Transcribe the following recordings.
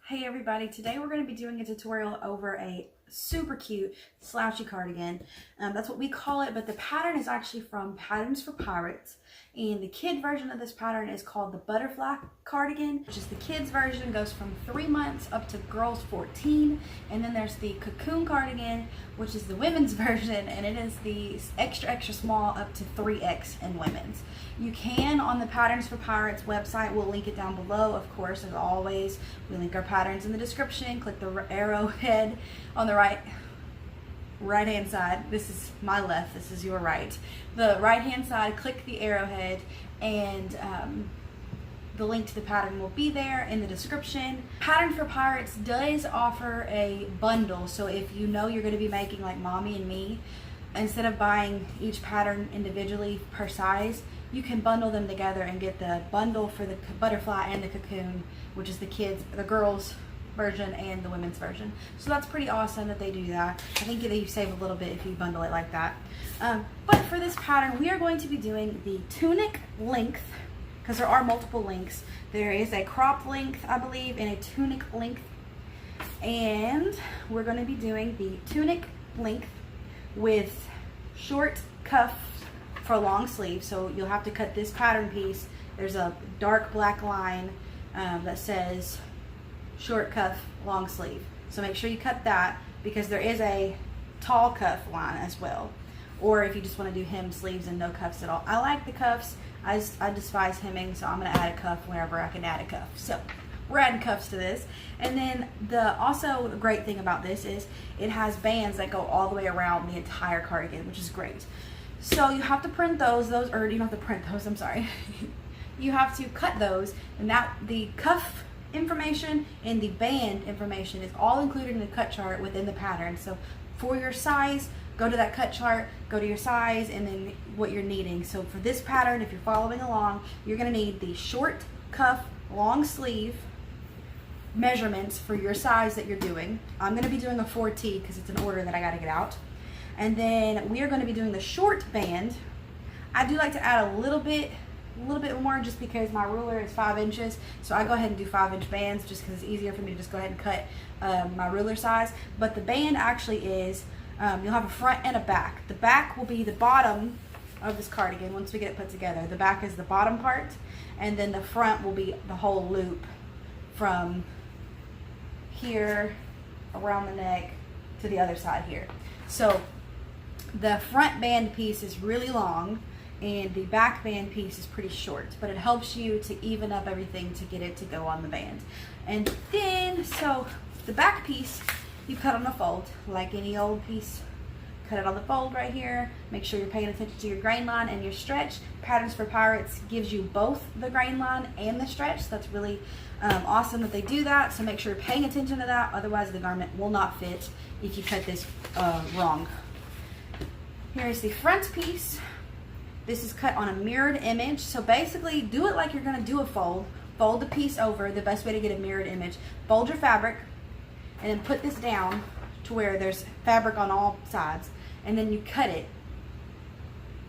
Hey everybody, today we're going to be doing a tutorial over a super cute slouchy cardigan. That's what we call it, but the pattern is actually from Patterns for Pirates, and the kid version of this pattern is called the butterfly cardigan, which is the kids version, goes from 3 months up to girls 14, and then there's the cocoon cardigan, which is the women's version, and it is the extra small up to 3X in women's. You can on the Patterns for Pirates website, we'll link it down below, of course, as always. We link our patterns in the description. Click the arrowhead on the right hand side. This is my left, this is your right. The right hand side, click the arrowhead, and the link to the pattern will be there in the description. Pattern for Pirates does offer a bundle, so if you know you're going to be making like Mommy and Me, instead of buying each pattern individually per size, you can bundle them together and get the bundle for the butterfly and the cocoon, which is the girls version and the women's version. So that's pretty awesome that they do that. I think that you save a little bit if you bundle it like that. But for this pattern, we are going to be doing the tunic length, because there are multiple lengths. There is a crop length, I believe, and a tunic length. And we're going to be doing the tunic length with short cuff for long sleeve. So you'll have to cut this pattern piece. There's a dark black line that says short cuff long sleeve, so make sure you cut that, because there is a tall cuff line as well, or if you just want to do hem sleeves and no cuffs at all. I like the cuffs. I despise hemming, so I'm going to add a cuff wherever I can add a cuff. So we're adding cuffs to this. And then the great thing about this is it has bands that go all the way around the entire cardigan, which is great. So you have to print those, or you don't have to print those, I'm sorry. You have to cut those, and the cuff information and the band information is all included in the cut chart within the pattern. So for your size, go to that cut chart, go to your size, and then what you're needing. So for this pattern, if you're following along, you're going to need the short cuff long sleeve measurements for your size that you're doing. I'm going to be doing a 4T because it's an order that I got to get out. And then we are going to be doing the short band. I do like to add a little bit more, just because my ruler is 5 inches, so I go ahead and do 5-inch bands just because it's easier for me to just go ahead and cut my ruler size. But the band actually is, you'll have a front and a back. The back will be the bottom of this cardigan once we get it put together. The back is the bottom part, and then the front will be the whole loop from here around the neck to the other side here. So the front band piece is really long, and the back band piece is pretty short, but it helps you to even up everything to get it to go on the band. And then, so the back piece, you cut on the fold, like any old piece. Cut it on the fold right here. Make sure you're paying attention to your grain line and your stretch. Patterns for Pirates gives you both the grain line and the stretch. So that's really awesome that they do that. So make sure you're paying attention to that. Otherwise, the garment will not fit if you cut this wrong. Here's the front piece. This is cut on a mirrored image. So basically, do it like you're going to do a fold. Fold the piece over. The best way to get a mirrored image. Fold your fabric, and then put this down to where there's fabric on all sides, and then you cut it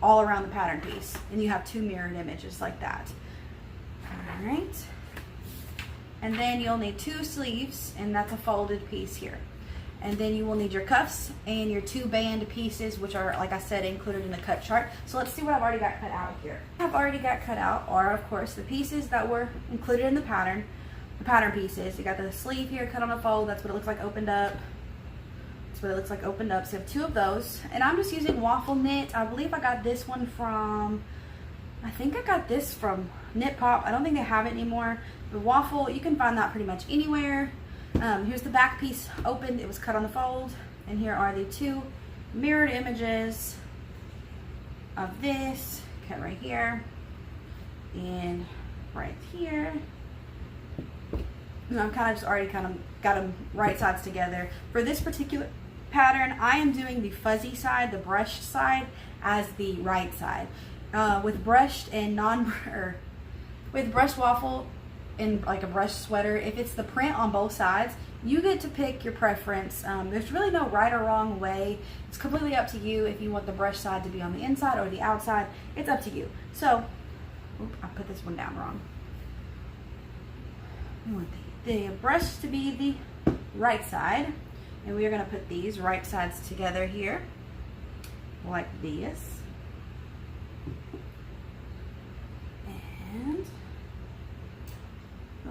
all around the pattern piece, and you have 2 mirrored images like that. All right. And then you'll need 2 sleeves, and that's a folded piece here. And then you will need your cuffs and your 2 band pieces, which are, like I said, included in the cut chart. So let's see what I've already got cut out here. I've already got cut out are, of course, the pieces that were included in the pattern pieces. You got the sleeve here cut on a fold. That's what it looks like opened up. That's what it looks like opened up. So you have 2 of those. And I'm just using waffle knit. I believe I got this one from, I think I got this from Knit Pop. I don't think they have it anymore. The waffle, you can find that pretty much anywhere. Here's the back piece opened. It was cut on the fold. And here are the 2 mirrored images of this. Cut right here and right here. And I've kind of just already got them right sides together. For this particular pattern, I am doing the fuzzy side, the brushed side, as the right side. With brushed and with brushed waffle and like a brushed sweater, if it's the print on both sides, you get to pick your preference. There's really no right or wrong way. It's completely up to you if you want the brush side to be on the inside or the outside. It's up to you. So, I put this one down wrong. I want the breast to be the right side, and we are going to put these right sides together here like this, and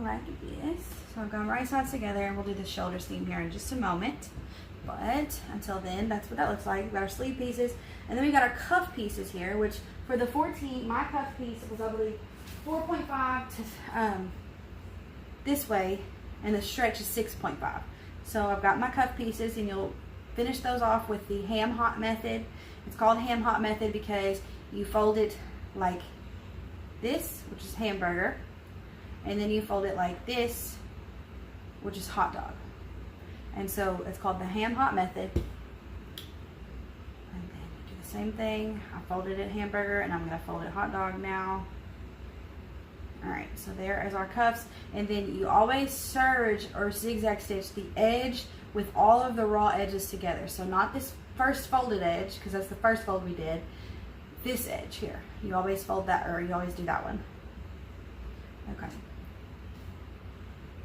like this. So I've got right sides together, and we'll do the shoulder seam here in just a moment. But until then, that's what that looks like. We've got our sleeve pieces, and then we got our cuff pieces here, which for the 14, my cuff piece was, I believe, 4.5 to this way, and the stretch is 6.5. So I've got my cuff pieces, and you'll finish those off with the ham hot method. It's called ham hot method because you fold it like this, which is hamburger, and then you fold it like this, which is hot dog. And so it's called the ham hot method. And then do the same thing. I folded it hamburger, and I'm going to fold it hot dog now. Alright, so there is our cuffs. And then you always serge or zigzag stitch the edge with all of the raw edges together. So not this first folded edge, because that's the first fold we did. This edge here. You always fold that, or you always do that one. Okay.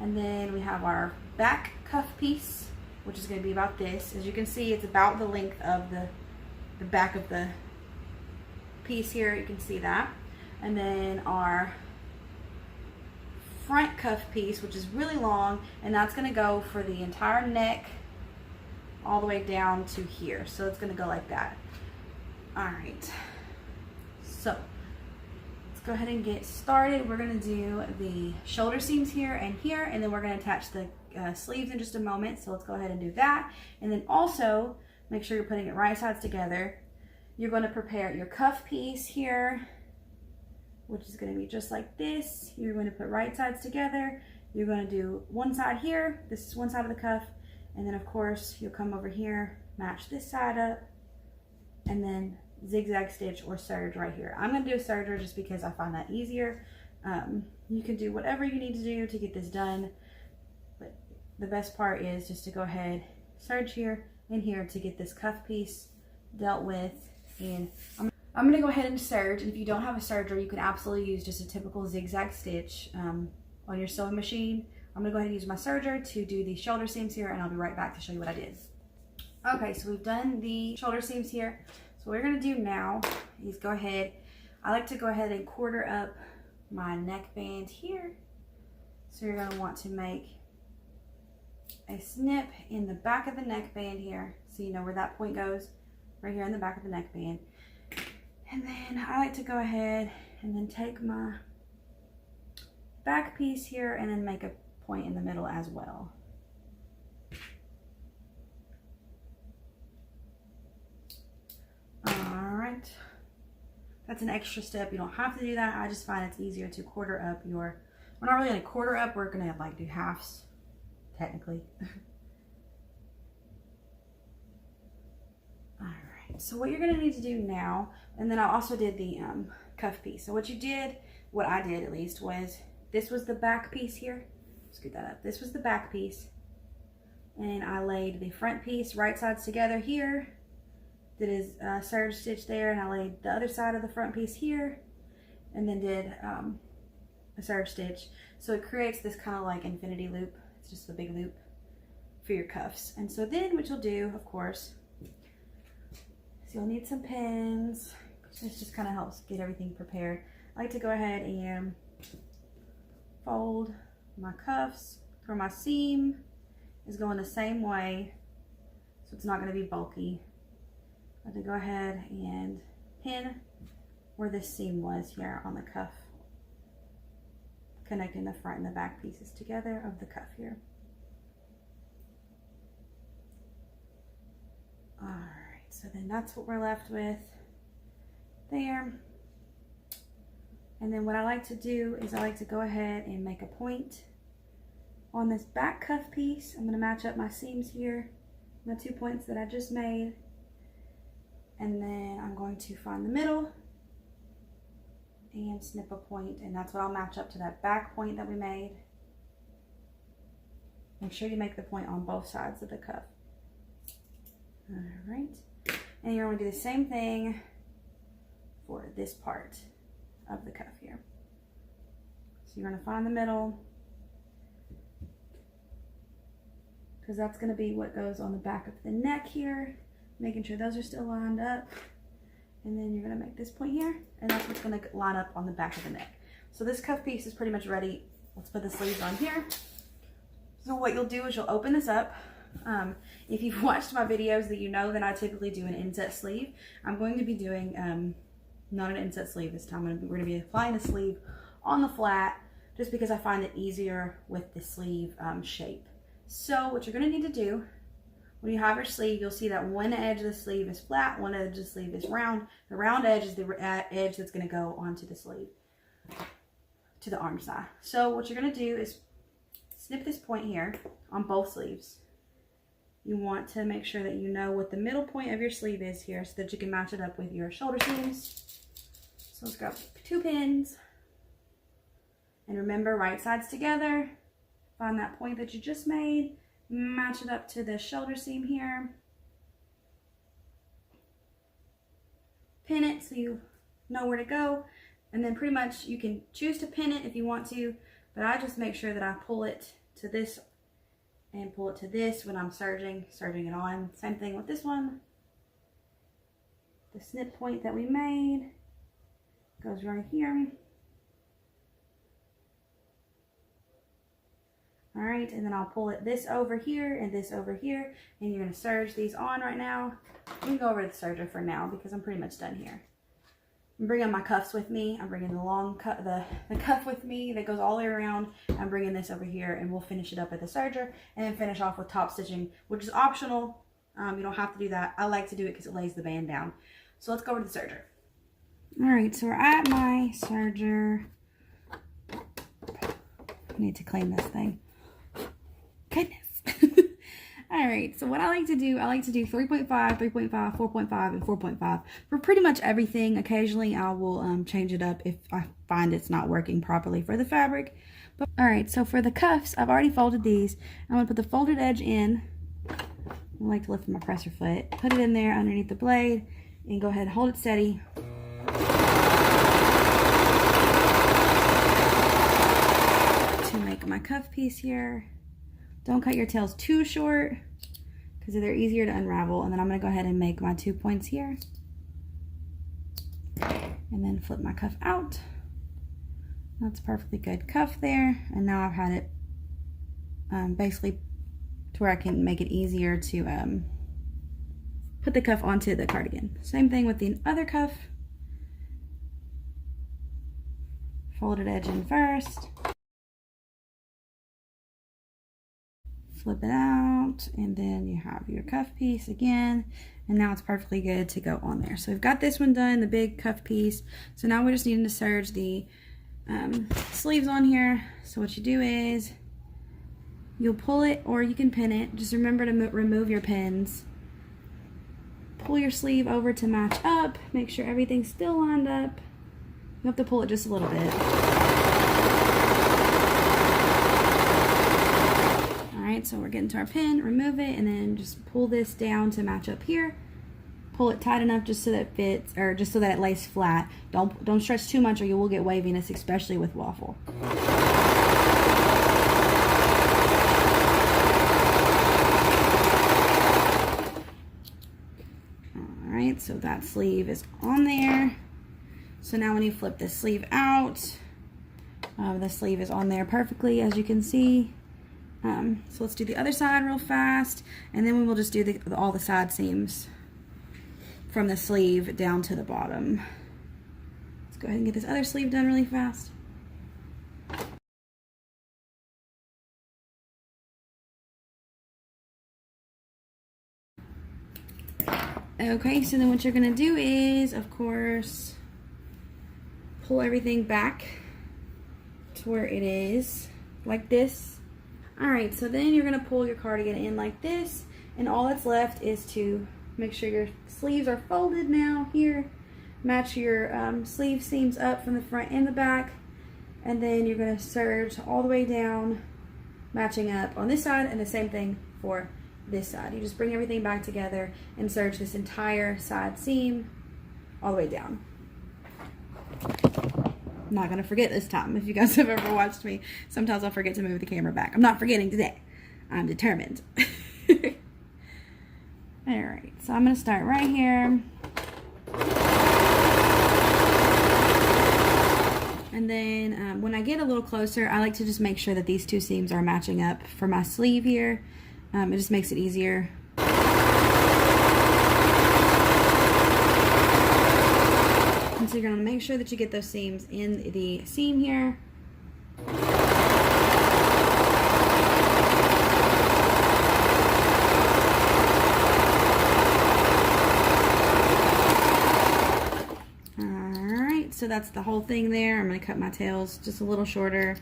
And then we have our back cuff piece, which is going to be about this. As you can see, it's about the length of the back of the piece here. You can see that. And then our front cuff piece, which is really long, and that's going to go for the entire neck all the way down to here. So it's going to go like that. All right. So let's go ahead and get started. We're going to do the shoulder seams here, and then we're going to attach the sleeves in just a moment. So let's go ahead and do that. And then also make sure you're putting it right sides together. You're going to prepare your cuff piece here, which is going to be just like this. You're going to put right sides together. You're going to do one side here. This is one side of the cuff. And then of course you'll come over here, match this side up, and then zigzag stitch or serge right here. I'm going to do a serger just because I find that easier. You can do whatever you need to do to get this done, but the best part is just to go ahead, serge here and here to get this cuff piece dealt with. And I'm going to go ahead and serge, and if you don't have a serger, you can absolutely use just a typical zigzag stitch on your sewing machine. I'm going to go ahead and use my serger to do the shoulder seams here, and I'll be right back to show you what I did. Okay, so we've done the shoulder seams here. So what we're going to do now is go ahead, I like to go ahead and quarter up my neckband here. So you're going to want to make a snip in the back of the neckband here, so you know where that point goes, right here in the back of the neckband. And then I like to go ahead and then take my back piece here and then make a point in the middle as well. Alright, that's an extra step. You don't have to do that. I just find it's easier to quarter up your, we're not really going to quarter up, we're going to like do halves, technically. Alright, so what you're going to need to do now, and then I also did the cuff piece. So what you did, what I did at least, was this was the back piece here. Scoot that up. This was the back piece. And I laid the front piece right sides together here. Did a serge stitch there, and I laid the other side of the front piece here, and then did a serge stitch. So it creates this kind of like infinity loop. It's just a big loop for your cuffs. And so then what you'll do, of course, so you'll need some pins. This just kind of helps get everything prepared. I like to go ahead and fold my cuffs for my seam is going the same way, so it's not going to be bulky. I have to go ahead and pin where this seam was here on the cuff, connecting the front and the back pieces together of the cuff here. Alright, so then that's what we're left with there. And then what I like to do is I like to go ahead and make a point on this back cuff piece. I'm going to match up my seams here, my 2 points that I just made. And then I'm going to find the middle and snip a point, and that's what I'll match up to that back point that we made. Make sure you make the point on both sides of the cuff. Alright, and you're going to do the same thing for this part of the cuff here. So you're going to find the middle because that's going to be what goes on the back of the neck here, making sure those are still lined up. And then you're going to make this point here, and that's what's going to line up on the back of the neck. So this cuff piece is pretty much ready. Let's put the sleeves on here. So what you'll do is you'll open this up. If you've watched my videos, that you know that I typically do an inset sleeve. I'm going to be doing not an inset sleeve this time. We're going to be applying the sleeve on the flat, just because I find it easier with the sleeve shape. So what you're going to need to do, when you have your sleeve, you'll see that one edge of the sleeve is flat, one edge of the sleeve is round. The round edge is the edge that's going to go onto the sleeve, to the arm side. So what you're going to do is snip this point here on both sleeves. You want to make sure that you know what the middle point of your sleeve is here, so that you can match it up with your shoulder seams. So let's grab 2 pins. And remember, right sides together. Find that point that you just made. Match it up to the shoulder seam here. Pin it so you know where to go. And then pretty much you can choose to pin it if you want to, but I just make sure that I pull it to this and pull it to this when I'm serging it on. Same thing with this one. The snip point that we made goes right here. All right, and then I'll pull it this over here and this over here, and you're gonna serge these on right now. We can go over the serger for now because I'm pretty much done here. I'm bringing my cuffs with me. I'm bringing the long cuff, the cuff with me that goes all the way around. I'm bringing this over here, and we'll finish it up at the serger, and then finish off with top stitching, which is optional. You don't have to do that. I like to do it because it lays the band down. So let's go over to the serger. All right, so we're at my serger. I need to clean this thing. Goodness. All right, so what I like to do 3.5, 3.5, 4.5, and 4.5 for pretty much everything. Occasionally I will change it up if I find it's not working properly for the fabric. But all right, so for the cuffs, I've already folded these. I'm gonna put the folded edge in. I like to lift my presser foot, put it in there underneath the blade, and go ahead and hold it steady. To make my cuff piece here. Don't cut your tails too short because they're easier to unravel. And then I'm going to go ahead and make my 2 points here. And then flip my cuff out. That's a perfectly good cuff there. And now I've had it basically to where I can make it easier to put the cuff onto the cardigan. Same thing with the other cuff. Folded edge in first. Flip it out, and then you have your cuff piece again, and now it's perfectly good to go on there. So we've got this one done, the big cuff piece. So now we're just needing to serge the sleeves on here. So what you do is you'll pull it, or you can pin it. Just remember to remove your pins. Pull your sleeve over to match up. Make sure everything's still lined up. You have to pull it just a little bit. So we're getting to our pin, remove it, and then just pull this down to match up here. Pull it tight enough just so that it fits, or just so that it lays flat. Don't stretch too much or you will get waviness, especially with waffle. Alright, so that sleeve is on there. So now when you flip this sleeve out, the sleeve is on there perfectly, as you can see. So let's do the other side real fast, and then we will just do all the side seams from the sleeve down to the bottom. Let's go ahead and get this other sleeve done really fast. Okay, so then what you're going to do is, of course, pull everything back to where it is, like this. Alright, so then you're going to pull your cardigan in like this, and all that's left is to make sure your sleeves are folded now here. Match your sleeve seams up from the front and the back, and then you're going to serge all the way down, matching up on this side, and the same thing for this side. You just bring everything back together and serge this entire side seam all the way down. I'm not going to forget this time. If you guys have ever watched me, sometimes I'll forget to move the camera back. I'm not forgetting today. I'm determined. All right, so I'm gonna start right here. And then when I get a little closer, I like to just make sure that these two seams are matching up for my sleeve here. It just makes it easier. And so you're gonna make sure that you get those seams in the seam here. So that's the whole thing there. I'm going to cut my tails just a little shorter.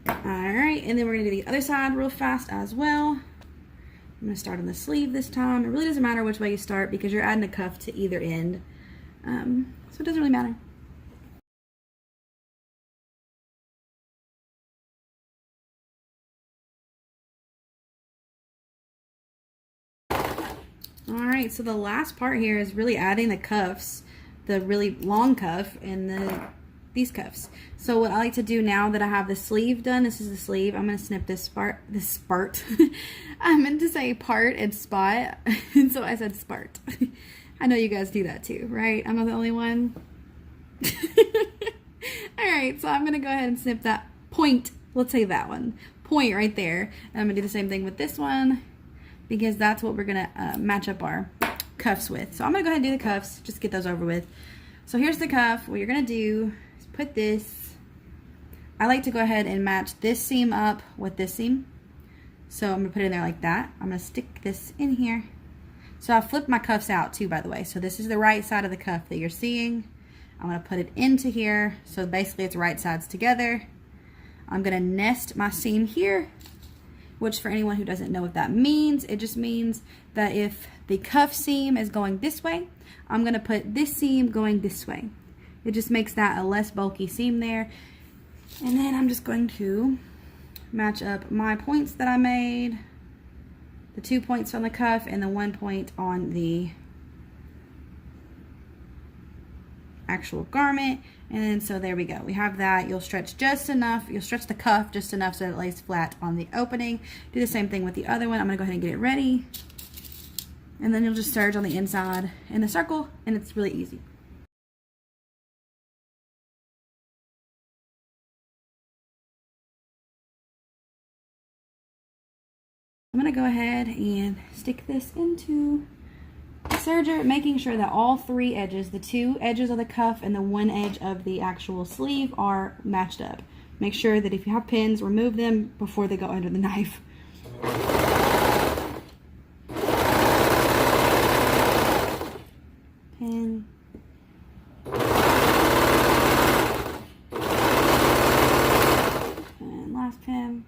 Alright, and then we're going to do the other side real fast as well. I'm going to start on the sleeve this time. It really doesn't matter which way you start because you're adding a cuff to either end. So it doesn't really matter. Alright, so the last part here is really adding the cuffs. The really long cuff and these cuffs. So what I like to do now that I have the sleeve done, this is the sleeve, I'm going to snip this part. I meant to say part and spot, and so I said spart. I know you guys do that too, right? I'm not the only one. Alright, so I'm going to go ahead and snip that point. Let's say that one. Point right there. And I'm going to do the same thing with this one because that's what we're going to match up our cuffs with. So I'm gonna go ahead and do the cuffs, just get those over with. So here's the cuff. What you're gonna do is put this, I like to go ahead and match this seam up with this seam. So I'm gonna put it in there like that. I'm gonna stick this in here. So I flipped my cuffs out too, by the way. So this is the right side of the cuff that you're seeing. I'm gonna put it into here. So basically it's right sides together. I'm gonna nest my seam here, which for anyone who doesn't know what that means, it just means that if the cuff seam is going this way, I'm going to put this seam going this way. It just makes that a less bulky seam there. And then I'm just going to match up my points that I made, the 2 points on the cuff and the 1 point on the actual garment. And then so there we go, we have that. You'll stretch just enough, you'll stretch the cuff just enough so that it lays flat on the opening. Do the same thing with the other one. I'm gonna go ahead and get it ready, and then you'll just serge on the inside in the circle, and it's really easy. I'm gonna go ahead and stick this into serger, making sure that all three edges, the two edges of the cuff and the one edge of the actual sleeve, are matched up. Make sure that if you have pins, remove them before they go under the knife. Pin. And last pin.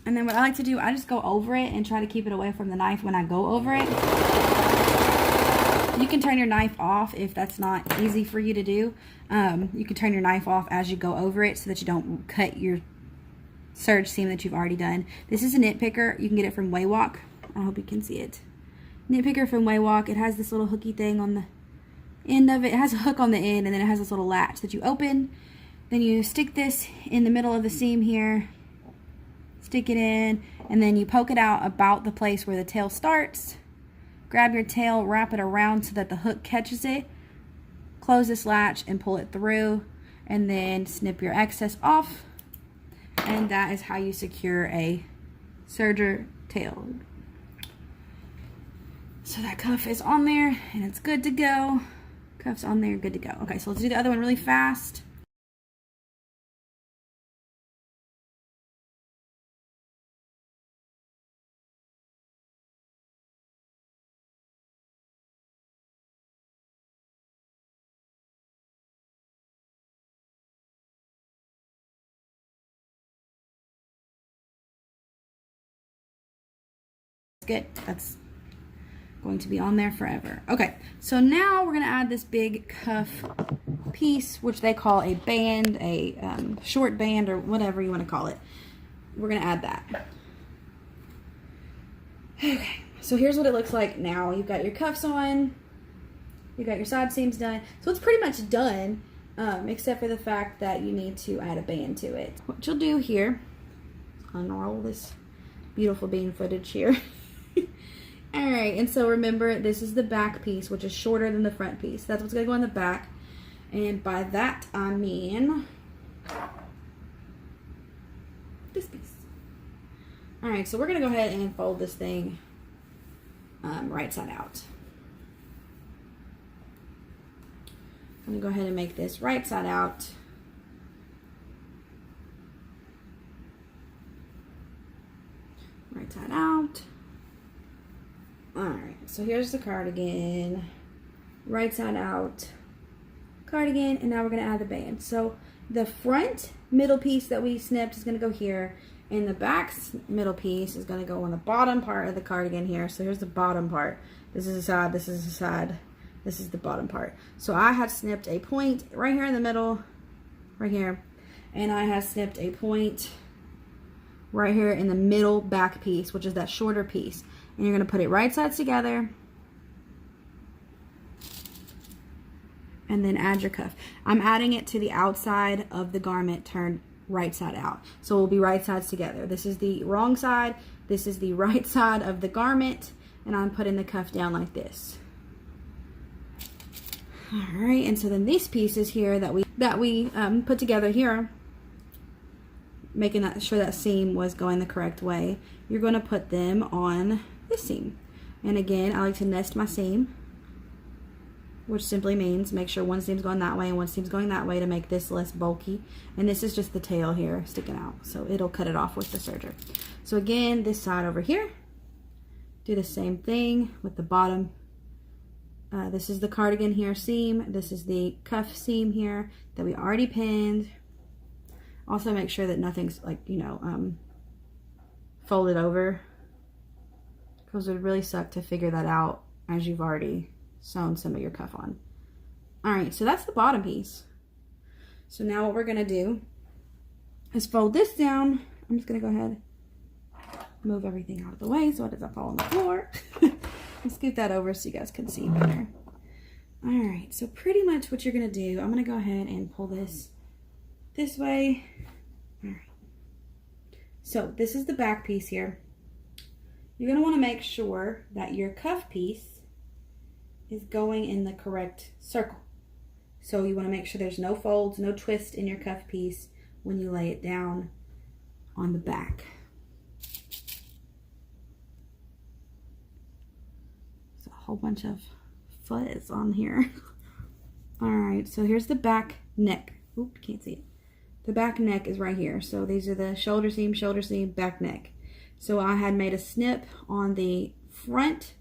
And then what I like to do, I just go over it and try to keep it away from the knife when I go over it. You can turn your knife off if that's not easy for you to do. You can turn your knife off as you go over it so that you don't cut your serge seam that you've already done. This is a nitpicker. You can get it from Waywalk. I hope you can see it. Nitpicker from Waywalk. It has this little hooky thing on the end of it. It has a hook on the end, and then it has this little latch that you open. Then you stick this in the middle of the seam here. Stick it in, and then you poke it out about the place where the tail starts. Grab your tail, wrap it around so that the hook catches it. Close this latch and pull it through, and then snip your excess off. And that is how you secure a serger tail. So that cuff is on there, and it's good to go. Cuff's on there, good to go. Okay, so let's do the other one really fast. Good. That's going to be on there forever. Okay, so now we're going to add this big cuff piece, which they call a band, a short band, or whatever you want to call it. We're going to add that. Okay, so here's what it looks like now. You've got your cuffs on. You've got your side seams done. So it's pretty much done. except for the fact that you need to add a band to it. What you'll do here, unroll this beautiful bean footage here. All right, and so remember, this is the back piece, which is shorter than the front piece. That's what's gonna go on the back. And by that, I mean this piece. All right, so we're gonna go ahead and fold this thing right side out. I'm gonna go ahead and make this right side out. Right side out. All right, so here's the cardigan, right side out, cardigan, and now we're gonna add the band. So the front middle piece that we snipped is gonna go here, and the back middle piece is gonna go on the bottom part of the cardigan here. So here's the bottom part. This is the side, this is the side, this is the bottom part. So I have snipped a point right here in the middle, right here, and I have snipped a point right here in the middle back piece, which is that shorter piece. And you're going to put it right sides together and then add your cuff. I'm adding it to the outside of the garment turned right side out. So it will be right sides together. This is the wrong side. This is the right side of the garment. And I'm putting the cuff down like this. All right. And so then these pieces here that we put together here, making sure that seam was going the correct way, you're going to put them on this seam. And again, I like to nest my seam, which simply means make sure one seam's going that way and one seam's going that way to make this less bulky. And this is just the tail here sticking out, so it'll cut it off with the serger. So again, this side over here, do the same thing with the bottom. This is the cardigan here seam. This is the cuff seam here that we already pinned. Also make sure that nothing's like, folded over, because it would really suck to figure that out as you've already sewn some of your cuff on. All right, so that's the bottom piece. So now what we're gonna do is fold this down. I'm just gonna go ahead, move everything out of the way so it doesn't fall on the floor. And scoot that over so you guys can see better. All right, so pretty much what you're gonna do, I'm gonna go ahead and pull this way. All right. So this is the back piece here. You're going to want to make sure that your cuff piece is going in the correct circle. So you want to make sure there's no folds, no twist in your cuff piece when you lay it down on the back. There's a whole bunch of fuzz on here. All right, so here's the back neck. Oop, can't see it. The back neck is right here. So these are the shoulder seam, back neck. So I had made a snip on the front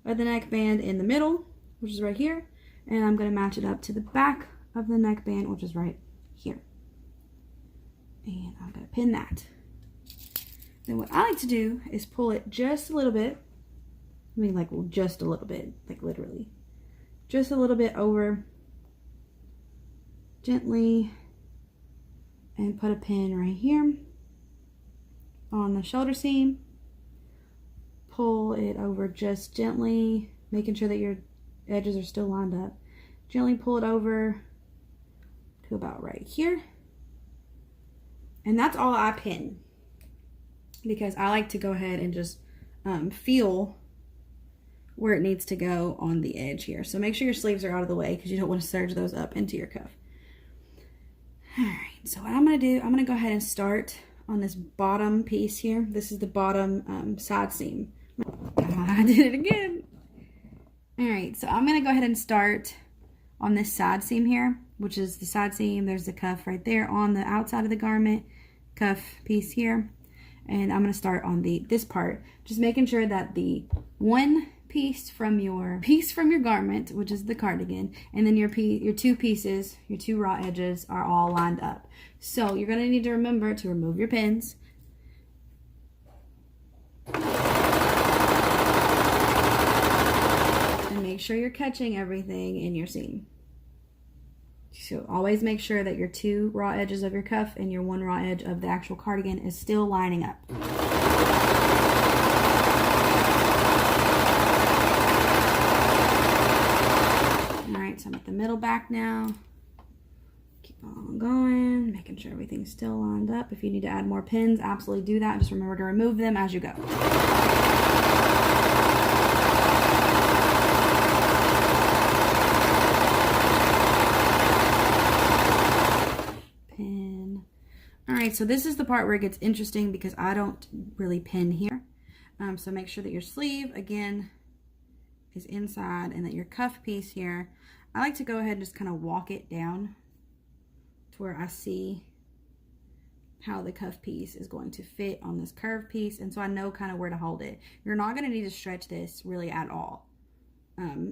of the neckband in the middle, which is right here. And I'm going to match it up to the back of the neckband, which is right here. And I'm going to pin that. Then what I like to do is pull it just a little bit. I mean, like just a little bit, like literally. Just a little bit over. Gently. And put a pin right here on the shoulder seam. Pull it over just gently, making sure that your edges are still lined up. Gently pull it over to about right here. And that's all I pin, because I like to go ahead and just feel where it needs to go on the edge here. So make sure your sleeves are out of the way, because you don't want to serge those up into your cuff. All right, so what I'm going to do, I'm going to go ahead and start on this bottom piece here. This is the bottom side seam. I did it again. All right, so I'm going to go ahead and start on this side seam here, which is the side seam. There's the cuff right there on the outside of the garment, cuff piece here. And I'm going to start on this part, just making sure that the one piece from your garment, which is the cardigan, and then your two pieces, your two raw edges, are all lined up. So you're going to need to remember to remove your pins. And make sure you're catching everything in your seam. So always make sure that your two raw edges of your cuff and your one raw edge of the actual cardigan is still lining up. Alright, so I'm at the middle back now. all going, making sure everything's still lined up. If you need to add more pins, absolutely do that. Just remember to remove them as you go. Pin. All right, so this is the part where it gets interesting because I don't really pin here. So make sure that your sleeve, again, is inside and that your cuff piece here, I like to go ahead and just kind of walk it down to where I see how the cuff piece is going to fit on this curved piece, and so I know kind of where to hold it. You're not going to need to stretch this really at all.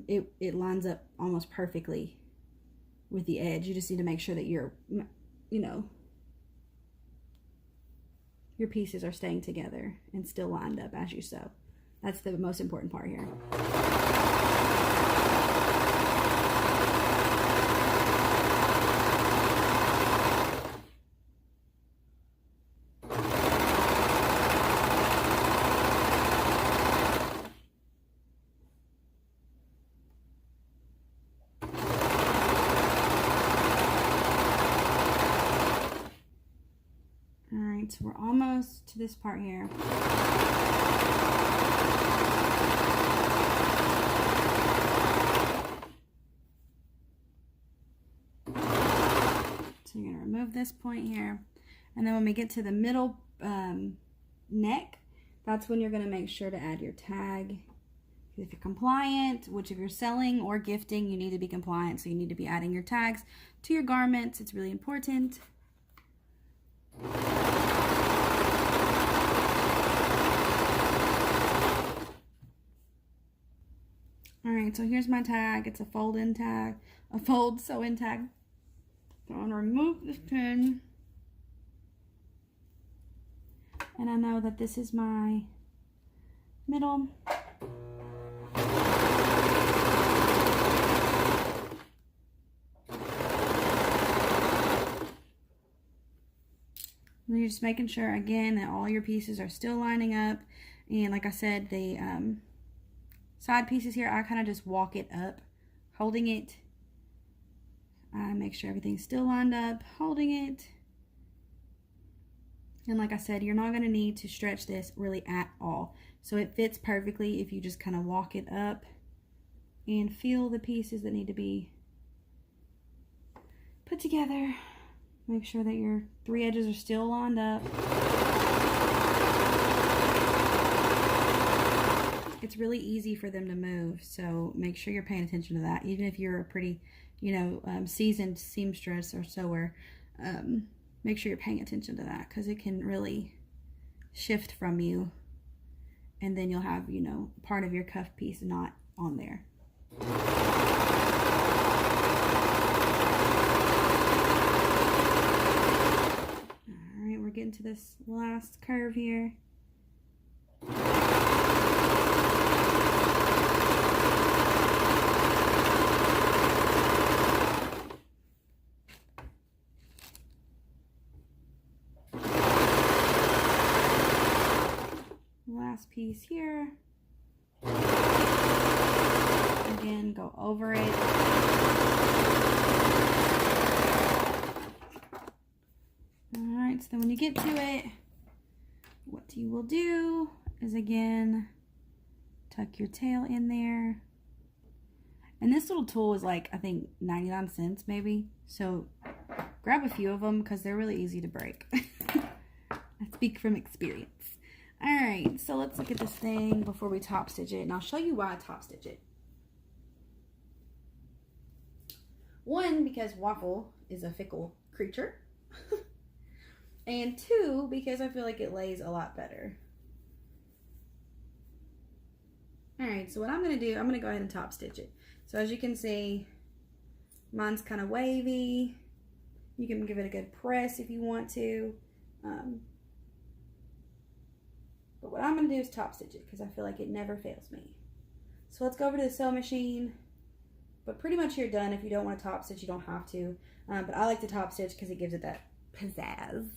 It lines up almost perfectly with the edge. You just need to make sure that your pieces are staying together and still lined up as you sew. That's the most important part here. So we're almost to this part here. So you're going to remove this point here. And then when we get to the middle neck, that's when you're going to make sure to add your tag. If you're compliant, which if you're selling or gifting, you need to be compliant. So you need to be adding your tags to your garments. It's really important. All right, so here's my tag. It's a fold-in tag, a fold sew-in tag. So I'm gonna remove this pin. And I know that this is my middle. And you're just making sure, again, that all your pieces are still lining up. And like I said, the side pieces here, I kind of just walk it up, holding it. I make sure everything's still lined up, holding it. And like I said, you're not going to need to stretch this really at all. So it fits perfectly if you just kind of walk it up and feel the pieces that need to be put together. Make sure that your three edges are still lined up. It's really easy for them to move, so make sure you're paying attention to that. Even if you're a pretty, seasoned seamstress or sewer, make sure you're paying attention to that because it can really shift from you, and then you'll have, part of your cuff piece not on there. All right, we're getting to this last curve here. Last piece here. Again, go over it. Alright, so then when you get to it, what you will do is, again, tuck your tail in there. And this little tool is like, I think, 99 cents maybe. So grab a few of them because they're really easy to break. I speak from experience. Alright, so let's look at this thing before we top stitch it, and I'll show you why I top stitch it. One, because Waffle is a fickle creature. And two, because I feel like it lays a lot better. Alright, so what I'm going to do, I'm going to go ahead and top stitch it. So as you can see, mine's kind of wavy. You can give it a good press if you want to. But what I'm going to do is top stitch it because I feel like it never fails me. So let's go over to the sewing machine. But pretty much you're done. If you don't want to top stitch, you don't have to. But I like to top stitch because it gives it that pizzazz.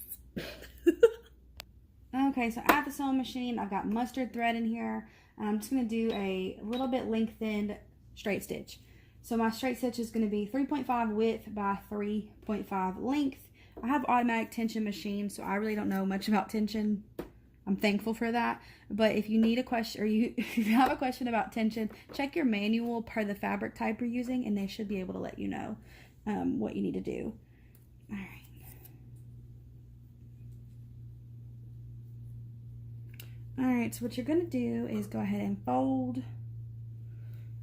Okay, so at the sewing machine, I've got mustard thread in here. I'm just going to do a little bit lengthened straight stitch. So my straight stitch is going to be 3.5 width by 3.5 length. I have automatic tension machine, so I really don't know much about tension. I'm thankful for that. But if you need a question, or if you have a question about tension, check your manual per the fabric type you're using, and they should be able to let you know what you need to do. All right. All right, so what you're gonna do is go ahead and fold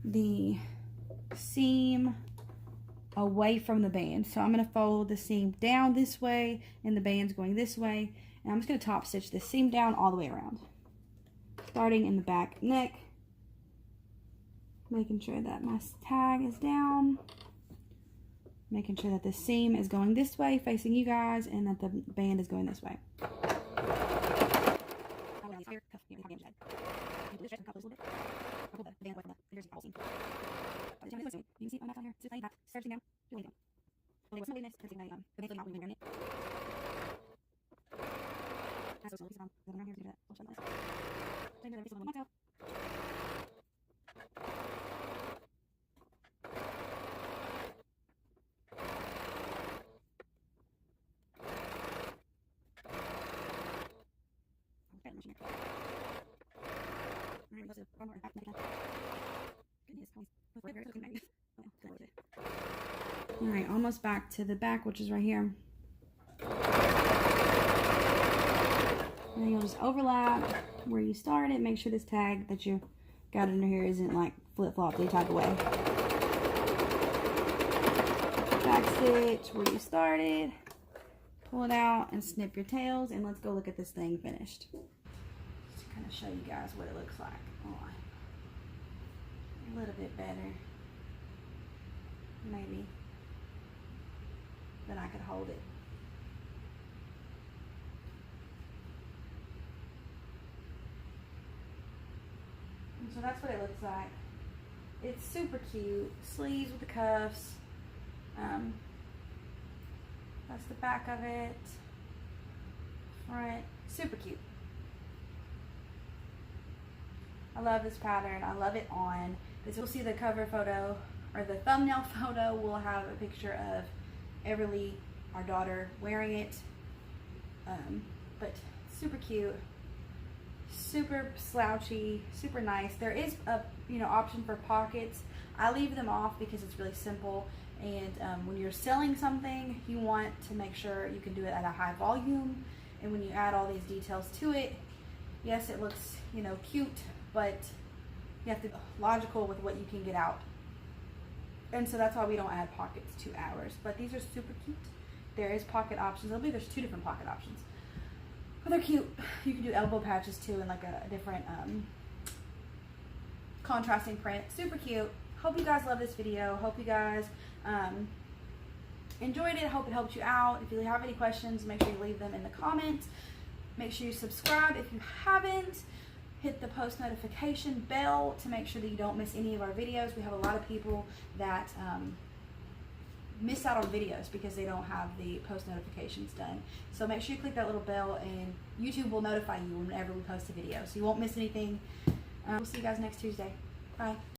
the seam away from the band. So I'm going to fold the seam down this way and the band's going this way, and I'm just going to top stitch the seam down all the way around, starting in the back neck, making sure that my tag is down, making sure that the seam is going this way facing you guys and that the band is going this way. You can see on that down here, just laying back, stretching down, laying down. Well, they were this, because eventually not really wearing it. That's so slow, piece of around here to do that. We'll show this. Laying there, piece of one myself. Okay, machine here. Alright, we'll go to one more back neck again. Goodness, alright, almost back to the back, which is right here. And then you'll just overlap where you started. Make sure this tag that you got under here isn't like flip-floppy type of way. Back stitch where you started. Pull it out and snip your tails, and let's go look at this thing finished. Just to kind of show you guys what it looks like on. A little bit better, maybe, then I could hold it. And so that's what it looks like. It's super cute. Sleeves with the cuffs. That's the back of it. Front. Super cute. I love this pattern. I love it on. As you'll see, the cover photo or the thumbnail photo will have a picture of Everly, our daughter, wearing it. But super cute, super slouchy, super nice. There is a option for pockets. I leave them off because it's really simple. And when you're selling something, you want to make sure you can do it at a high volume. And when you add all these details to it, yes, it looks cute, but you have to be logical with what you can get out. And so that's why we don't add pockets to ours. But these are super cute. There is pocket options. I believe there's 2 different pocket options. But they're cute. You can do elbow patches too in like a different contrasting print. Super cute. Hope you guys love this video. Hope you guys enjoyed it. Hope it helped you out. If you have any questions, make sure you leave them in the comments. Make sure you subscribe if you haven't. Hit the post notification bell to make sure that you don't miss any of our videos. We have a lot of people that miss out on videos because they don't have the post notifications done. So make sure you click that little bell and YouTube will notify you whenever we post a video. So you won't miss anything. We'll see you guys next Tuesday. Bye.